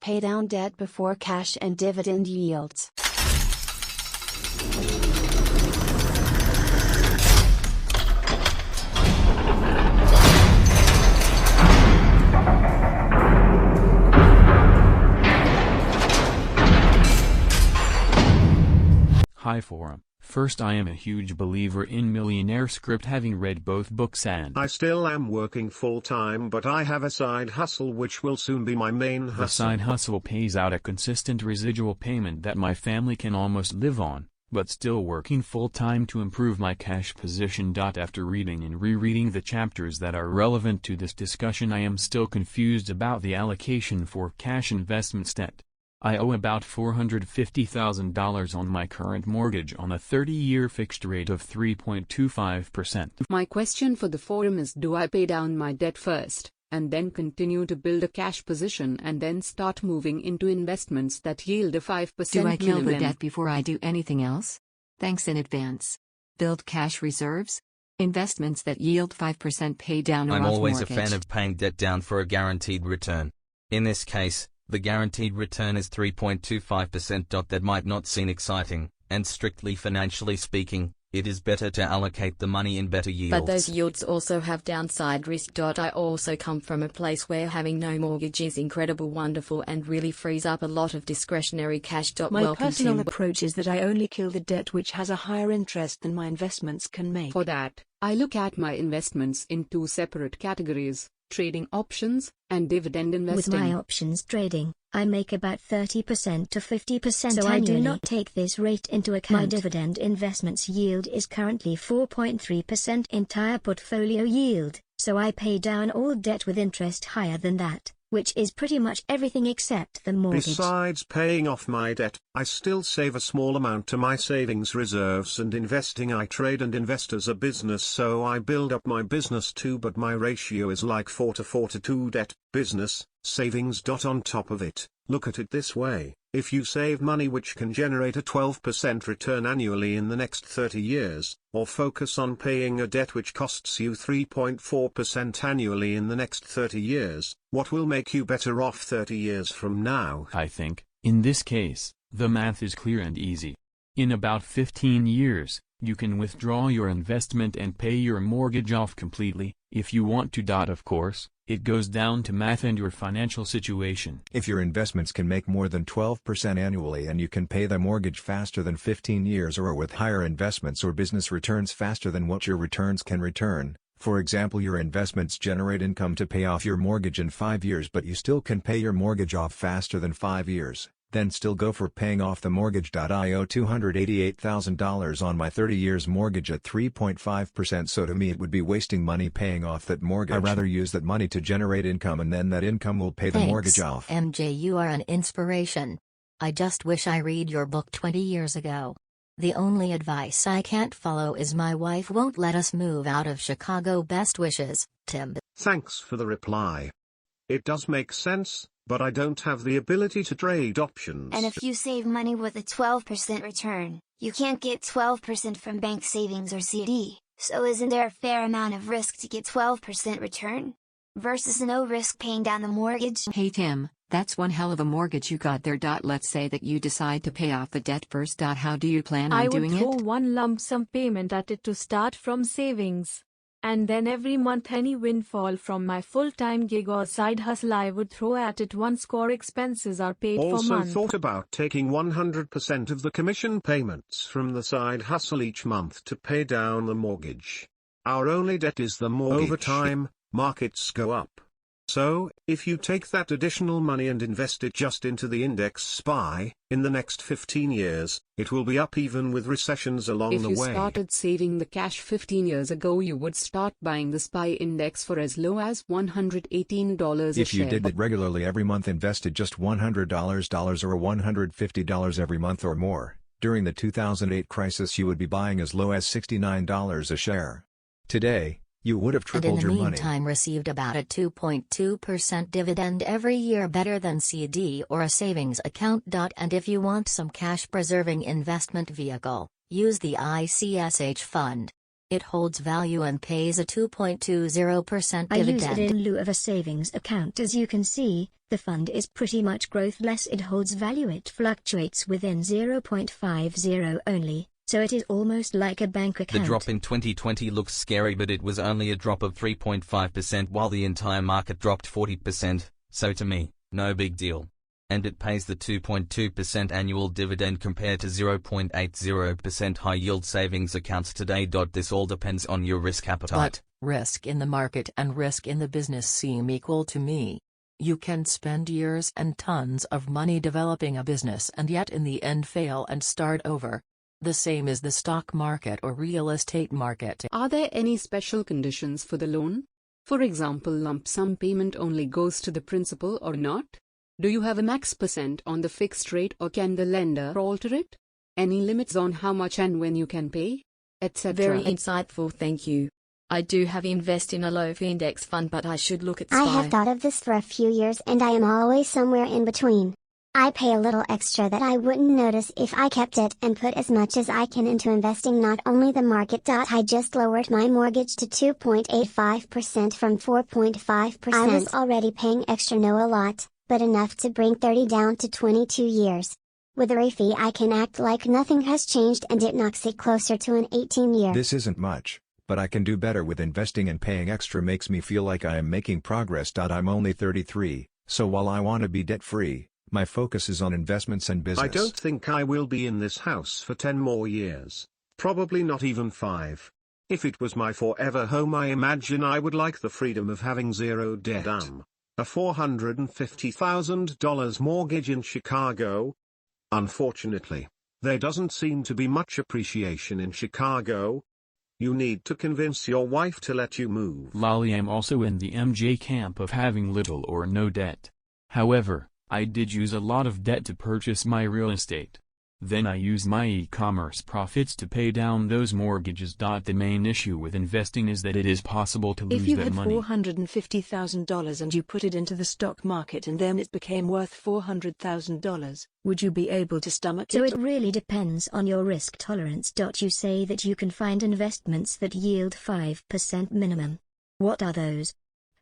Pay down debt before cash and dividend yields. Hi forum. First, I am a huge believer in Millionaire script, having read both books, and I still am working full-time, but I have a side hustle which will soon be my main hustle. The side hustle pays out a consistent residual payment that my family can almost live on, but still working full-time to improve my cash position. After reading and rereading the chapters that are relevant to this discussion, I am still confused about the allocation for cash investments debt. I owe about $450,000 on my current mortgage on a 30-year fixed rate of 3.25%. My question for the forum is, do I pay down my debt first, and then continue to build a cash position and then start moving into investments that yield a 5% Do I kill the dividend? debt before I do anything else? Thanks in advance. Build cash reserves? Investments that yield 5% pay down a I'm Roth always mortgage. a fan of paying debt down for a guaranteed return. In this case, the guaranteed return is 3.25%. That might not seem exciting, and strictly financially speaking, it is better to allocate the money in better yields. But those yields also have downside risk. I also come from a place where having no mortgage is incredible, wonderful, and really frees up a lot of discretionary cash. My Welcome personal to approach is that I only kill the debt which has a higher interest than my investments can make. For that, I look at my investments in two separate categories: trading options and dividend investing. With my options trading, I make about 30% to 50% so annually. I do not take this rate into account. My dividend investments yield is currently 4.3% entire portfolio yield, so I pay down all debt with interest higher than that, which is pretty much everything except the mortgage. Besides paying off my debt, I still save a small amount to my savings reserves and investing. I trade and invest as a business, so I build up my business too, but my ratio is like 4 to 4 to 2: debt, business, savings. On top of it, look at it this way: if you save money which can generate a 12% return annually in the next 30 years, or focus on paying a debt which costs you 3.4% annually in the next 30 years, what will make you better off 30 years from now? I think, in this case, the math is clear and easy. In about 15 years, you can withdraw your investment and pay your mortgage off completely, if you want to. Of course, it goes down to math and your financial situation. If your investments can make more than 12% annually and you can pay the mortgage faster than 15 years, or with higher investments or business returns faster than what your returns can return, for example, your investments generate income to pay off your mortgage in 5 years but you still can pay your mortgage off faster than 5 years, then still go for paying off the mortgage. I owe $288,000 on my 30 years mortgage at 3.5%, so to me it would be wasting money paying off that mortgage. I'd rather use that money to generate income, and then that income will pay the mortgage off. MJ, you are an inspiration. I just wish I read your book 20 years ago. The only advice I can't follow is my wife won't let us move out of Chicago. Best wishes, Tim. Thanks for the reply. It does make sense, but I don't have the ability to trade options. And if you save money with a 12% return, you can't get 12% from bank savings or CD, so isn't there a fair amount of risk to get 12% return? Versus no risk paying down the mortgage? Hey Tim, that's one hell of a mortgage you got there. Let's say that you decide to pay off the debt first. How do you plan on doing it? I would throw one lump sum payment at it to start from savings. And then every month any windfall from my full-time gig or side hustle I would throw at it once core expenses are paid for month. Also thought about taking 100% of the commission payments from the side hustle each month to pay down the mortgage. Our only debt is the mortgage. Over time, markets go up. So, if you take that additional money and invest it just into the index SPY, in the next 15 years, it will be up even with recessions along the way. If you started saving the cash 15 years ago, you would start buying the SPY index for as low as $118 a share. If you did that regularly every month, invested just $100 or $150 every month or more, during the 2008 crisis you would be buying as low as $69 a share. Today, you would have tripled your money. And in the meantime received about a 2.2% dividend every year, better than CD or a savings account. And if you want some cash preserving investment vehicle, use the ICSH fund. It holds value and pays a 2.20% I use dividend. it in lieu of a savings account. As you can see, the fund is pretty much growthless. It holds value. It fluctuates within 0.50 only, so it is almost like a bank account. The drop in 2020 looks scary, but it was only a drop of 3.5% while the entire market dropped 40%, so to me, no big deal. And it pays the 2.2% annual dividend compared to 0.80% high-yield savings accounts today. This all depends on your risk appetite. But risk in the market and risk in the business seem equal to me. You can spend years and tons of money developing a business and yet in the end fail and start over. The same is the stock market or real estate market. Are there any special conditions for the loan? For example, lump sum payment only goes to the principal or not? Do you have a max percent on the fixed rate or can the lender alter it? Any limits on how much and when you can pay? Etc. Very insightful, thank you. I do have invest in a low index fund, but I should look at I SPY. have thought of this for a few years and I am always somewhere in between. I pay a little extra that I wouldn't notice if I kept it and put as much as I can into investing. Not only the market. I just lowered my mortgage to 2.85% from 4.5%. I was already paying extra, no a lot, but enough to bring 30 down to 22 years. With a fee I can act like nothing has changed and it knocks it closer to an 18 year. This isn't much, but I can do better with investing, and paying extra makes me feel like I am making progress. I'm only 33, so while I want to be debt-free, my focus is on investments and business. I don't think I will be in this house for 10 more years. Probably not even 5. If it was my forever home, I imagine I would like the freedom of having zero debt. A $450,000 mortgage in Chicago? Unfortunately, there doesn't seem to be much appreciation in Chicago. You need to convince your wife to let you move. Lolly, I'm also in the MJ camp of having little or no debt. However, I did use a lot of debt to purchase my real estate. Then I used my e-commerce profits to pay down those mortgages. The main issue with investing is that it is possible to lose If you that had money. $450,000 and you put it into the stock market and then it became worth $400,000, would you be able to stomach it? So it really depends on your risk tolerance. You say that you can find investments that yield 5% minimum. What are those?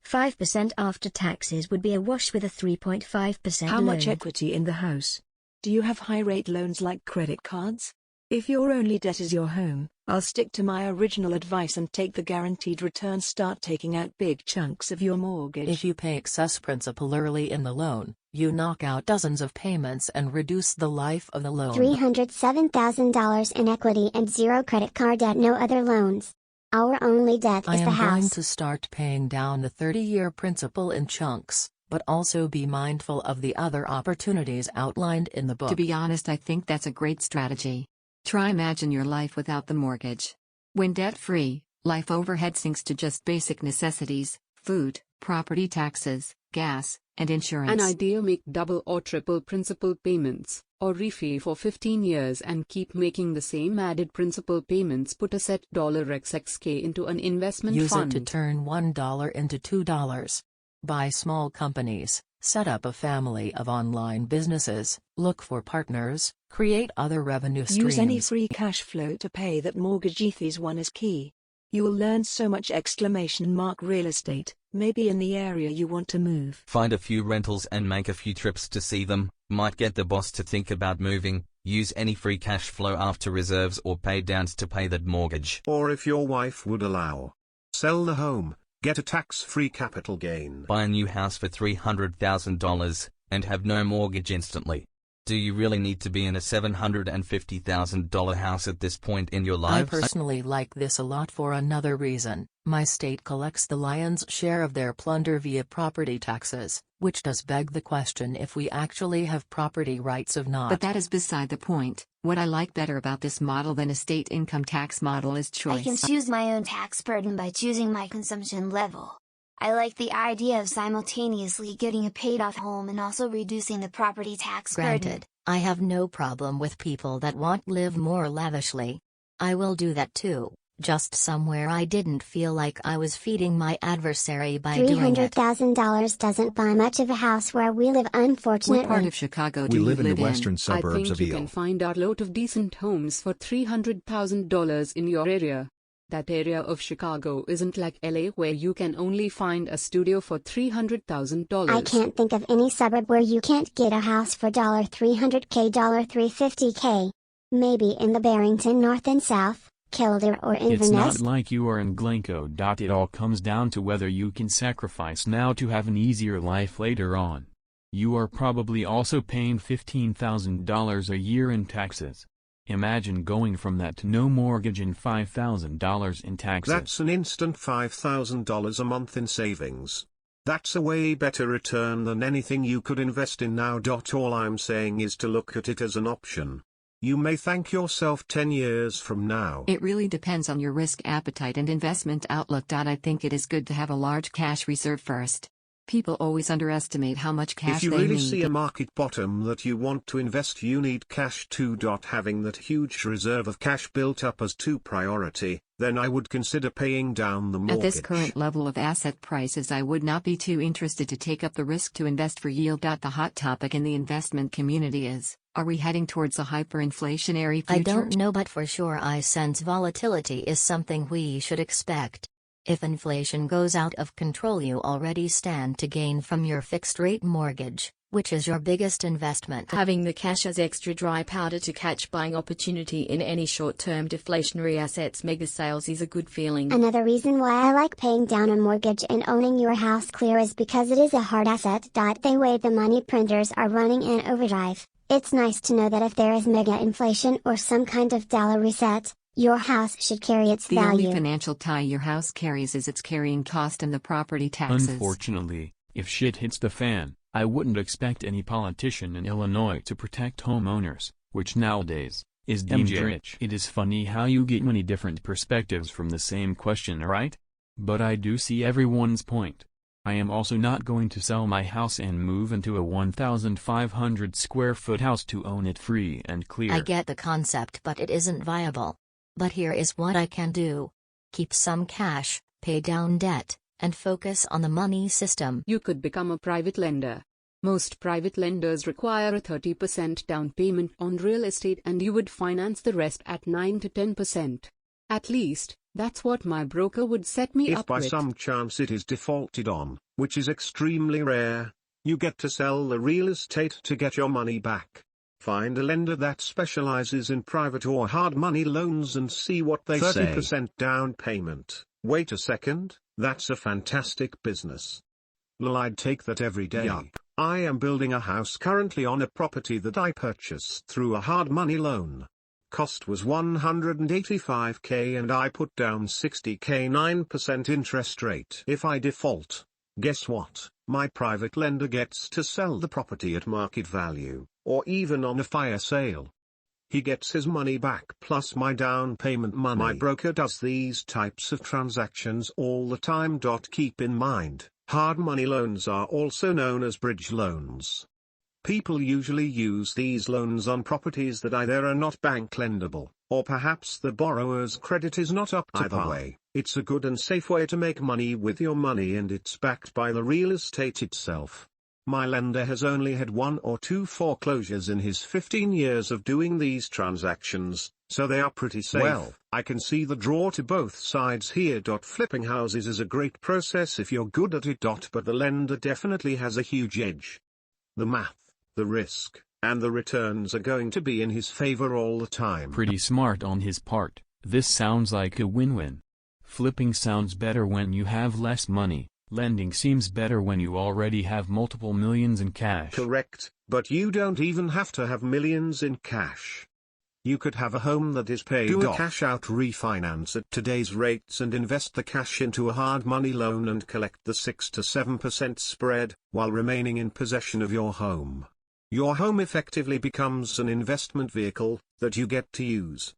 5% after taxes would be a wash with a 3.5% How loan. much equity in the house? Do you have high-rate loans like credit cards? If your only debt is your home, I'll stick to my original advice and take the guaranteed return. Start taking out big chunks of your mortgage. If you pay excess principal early in the loan, you knock out dozens of payments and reduce the life of the loan. $307,000 in equity and zero credit card debt, no other loans. Our only debt I is the am going house. to start paying down the 30-year principal in chunks, but also be mindful of the other opportunities outlined in the book. To be honest, I think that's a great strategy. Try imagine your life without the mortgage. When debt-free, life overhead sinks to just basic necessities: food, property taxes, gas, and insurance. An idea: make double or triple principal payments, or refee for 15 years and keep making the same added principal payments. Put a set $XXK into an investment fund. Use it to turn $1 into $2. Buy small companies, set up a family of online businesses, look for partners, create other revenue streams. Use any free cash flow to pay that mortgage. These one is key. You will learn so much! Real estate, maybe in the area you want to move. Find a few rentals and make a few trips to see them. Might get the boss to think about moving. Use any free cash flow after reserves or pay downs to pay that mortgage. Or if your wife would allow, sell the home. Get a tax-free capital gain. Buy a new house for $300,000 and have no mortgage instantly. Do you really need to be in a $750,000 house at this point in your life? I personally like this a lot for another reason. My state collects the lion's share of their plunder via property taxes, which does beg the question if we actually have property rights or not. But that is beside the point. What I like better about this model than a state income tax model is choice. I can choose my own tax burden by choosing my consumption level. I like the idea of simultaneously getting a paid-off home and also reducing the property tax burden. Granted, I have no problem with people that want to live more lavishly. I will do that too, just somewhere I didn't feel like I was feeding my adversary by doing it. $300,000 doesn't buy much of a house where we live, unfortunately. What part of Chicago do We you live in the in? western suburbs I of think you Eel. can find out a lot of decent homes for $300,000 in your area. That area of Chicago isn't like LA where you can only find a studio for $300,000. I can't think of any suburb where you can't get a house for $300K, $350K. Maybe in the Barrington North and South, Kildare or Inverness. It's not like you are in Glencoe. It all comes down to whether you can sacrifice now to have an easier life later on. You are probably also paying $15,000 a year in taxes. Imagine going from that to no mortgage and $5,000 in taxes. That's an instant $5,000 a month in savings. That's a way better return than anything you could invest in now. All I'm saying is to look at it as an option. You may thank yourself 10 years from now. It really depends on your risk appetite and investment outlook. I think it is good to have a large cash reserve first. People always underestimate how much cash if you they really need. see a market bottom that you want to invest, you need cash too. Having that huge reserve of cash built up as to priority, then I would consider paying down the mortgage. At this current level of asset prices, I would not be too interested to take up the risk to invest for yield. The hot topic in the investment community is, are we heading towards a hyperinflationary future? I don't know, but for sure I sense volatility is something we should expect. If inflation goes out of control, you already stand to gain from your fixed-rate mortgage, which is your biggest investment. Having the cash as extra dry powder to catch buying opportunity in any short-term deflationary assets mega sales is a good feeling. Another reason why I like paying down a mortgage and owning your house clear is because it is a hard asset. The way the money printers are running in overdrive, it's nice to know that if there is mega inflation or some kind of dollar reset, your house should carry its the value. The only financial tie your house carries is its carrying cost and the property taxes. Unfortunately, if shit hits the fan, I wouldn't expect any politician in Illinois to protect homeowners, which nowadays is deemed rich. It is funny how you get many different perspectives from the same question, right? But I do see everyone's point. I am also not going to sell my house and move into a 1,500 square foot house to own it free and clear. I get the concept, but it isn't viable. But here is what I can do. Keep some cash, pay down debt, and focus on the money system. You could become a private lender. Most private lenders require a 30% down payment on real estate, and you would finance the rest at 9 to 10%. At least, that's what my broker would set me up with. If by some chance it is defaulted on, which is extremely rare, you get to sell the real estate to get your money back. Find a lender that specializes in private or hard money loans and see what they say. 30% down payment. Wait a second, that's a fantastic business. Well, I'd take that every day. Yup. I am building a house currently on a property that I purchased through a hard money loan. Cost was $185K and I put down $60K, 9% interest rate. If I default, guess what? My private lender gets to sell the property at market value, or even on a fire sale. He gets his money back plus my down payment money. My broker does these types of transactions all the time. Keep in mind, hard money loans are also known as bridge loans. People usually use these loans on properties that either are not bank lendable, or perhaps the borrower's credit is not up to par. Either way, it's a good and safe way to make money with your money, and it's backed by the real estate itself. My lender has only had 1 or 2 foreclosures in his 15 years of doing these transactions, so they are pretty safe. Well, I can see the draw to both sides here. Flipping houses is a great process if you're good at it. But the lender definitely has a huge edge. The math, the risk, and the returns are going to be in his favor all the time. Pretty smart on his part. This sounds like a win-win. Flipping sounds better when you have less money. Lending seems better when you already have multiple millions in cash. Correct, but you don't even have to have millions in cash. You could have a home that is paid off. Do a cash out refinance at today's rates and invest the cash into a hard money loan and collect the 6 to 7% spread, while remaining in possession of your home. Your home effectively becomes an investment vehicle that you get to use.